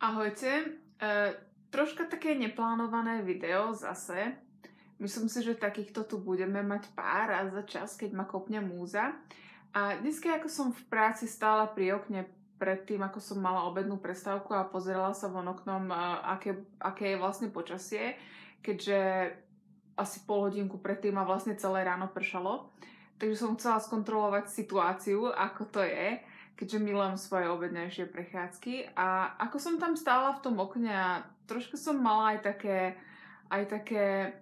Ahojte, troška také neplánované video zase. Myslím si, že takýchto tu budeme mať pár raz za čas, keď ma kopne múza. A dneska, ako som v práci stála pri okne predtým, ako som mala obednú prestávku a pozerala sa von oknom, aké je vlastne počasie, keďže asi pol hodinku predtým ma vlastne celé ráno pršalo. Takže som chcela skontrolovať situáciu, ako to je, keďže milujem svoje obednejšie prechádzky. A ako som tam stála v tom okne a trošku som mala aj také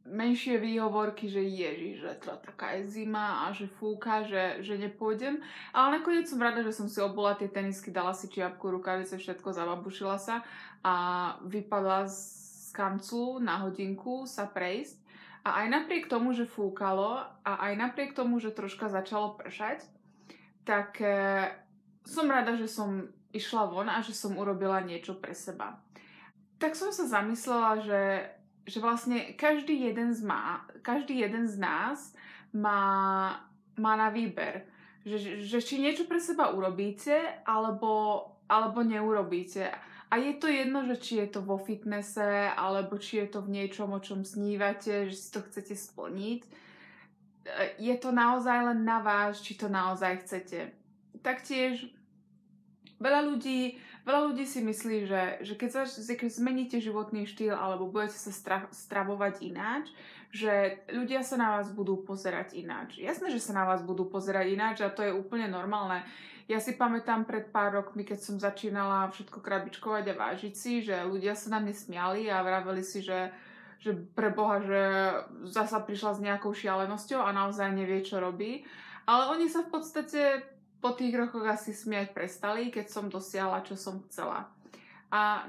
menšie výhovorky, že ježiš, že to taká je zima a že fúka, že nepôjdem. Ale nakoniec som rada, že som si obula tie tenisky, dala si čiapku, rukavice, všetko, zababušila sa a vypadla z kanclu na hodinku sa prejsť. A aj napriek tomu, že fúkalo a aj napriek tomu, že troška začalo pršať, tak som rada, že som išla von a že som urobila niečo pre seba. Tak som sa zamyslela, že vlastne každý jeden z nás má na výber. Že či niečo pre seba urobíte, alebo neurobíte. A je to jedno, že či je to vo fitnesse, alebo či je to v niečom, o čom snívate, že si to chcete splniť. Je to naozaj len na vás, či to naozaj chcete. Taktiež veľa ľudí si myslí, že keď zmeníte životný štýl alebo budete sa stravovať ináč, že ľudia sa na vás budú pozerať ináč. Jasné, že sa na vás budú pozerať ináč a to je úplne normálne. Ja si pamätám pred pár rokmi, keď som začínala všetko krabičkovať a vážiť si, že ľudia sa na mne smiali a vraveli si, že pre Boha, že zasa prišla s nejakou šialenosťou a naozaj nevie, čo robí. Ale oni sa v podstate po tých rokoch asi smiať prestali, keď som dosiahla, čo som chcela. A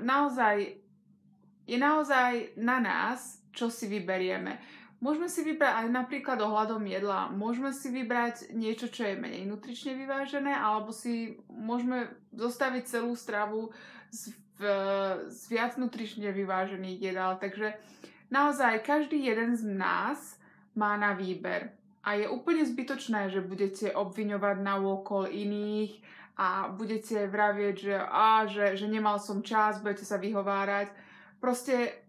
je naozaj na nás, čo si vyberieme. Môžeme si vybrať aj napríklad ohľadom jedla. Môžeme si vybrať niečo, čo je menej nutrične vyvážené, alebo si môžeme zostaviť celú stravu z viac nutrične vyvážených jedál. Takže naozaj každý jeden z nás má na výber. A je úplne zbytočné, že budete obviňovať na úkol iných a budete vravieť, že nemal som čas, budete sa vyhovárať. Proste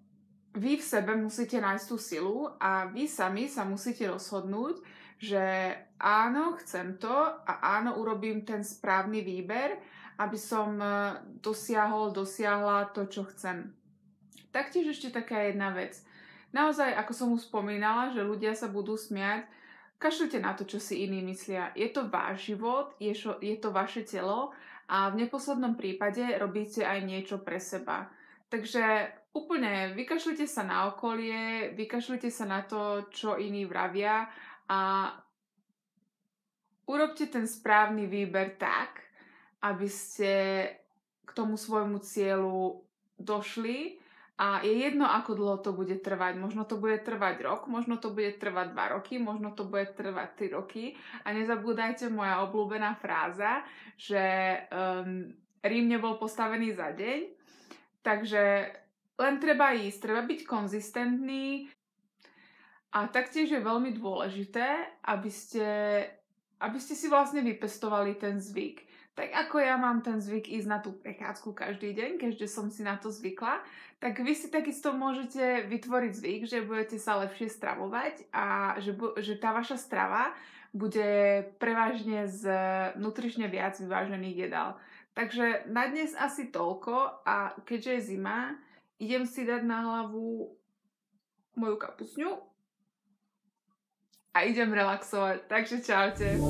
vy v sebe musíte nájsť tú silu a vy sami sa musíte rozhodnúť, že áno, chcem to a áno, urobím ten správny výber, aby som dosiahla to, čo chcem. Taktiež ešte taká jedna vec. Naozaj, ako som už spomínala, že ľudia sa budú smiať, kašlite na to, čo si iní myslia. Je to váš život, je to vaše telo a v neposlednom prípade robíte aj niečo pre seba. Takže úplne vykašlite sa na okolie, vykašlite sa na to, čo iní vravia a urobte ten správny výber tak, aby ste k tomu svojmu cieľu došli. A je jedno, ako dlho to bude trvať. Možno to bude trvať rok, možno to bude trvať 2 roky, možno to bude trvať 3 roky. A nezabúdajte moja obľúbená fráza, že Rím nebol postavený za deň. Takže len treba ísť, treba byť konzistentný. A taktiež je veľmi dôležité, aby ste si vlastne vypestovali ten zvyk. Tak ako ja mám ten zvyk ísť na tú prechádzku každý deň, keďže som si na to zvykla, tak vy si takisto môžete vytvoriť zvyk, že budete sa lepšie stravovať a že tá vaša strava bude prevažne z nutrične viac vyvážených jedál. Takže na dnes asi toľko a keďže je zima, idem si dať na hlavu moju kapusňu a idem relaxovať. Takže čaute.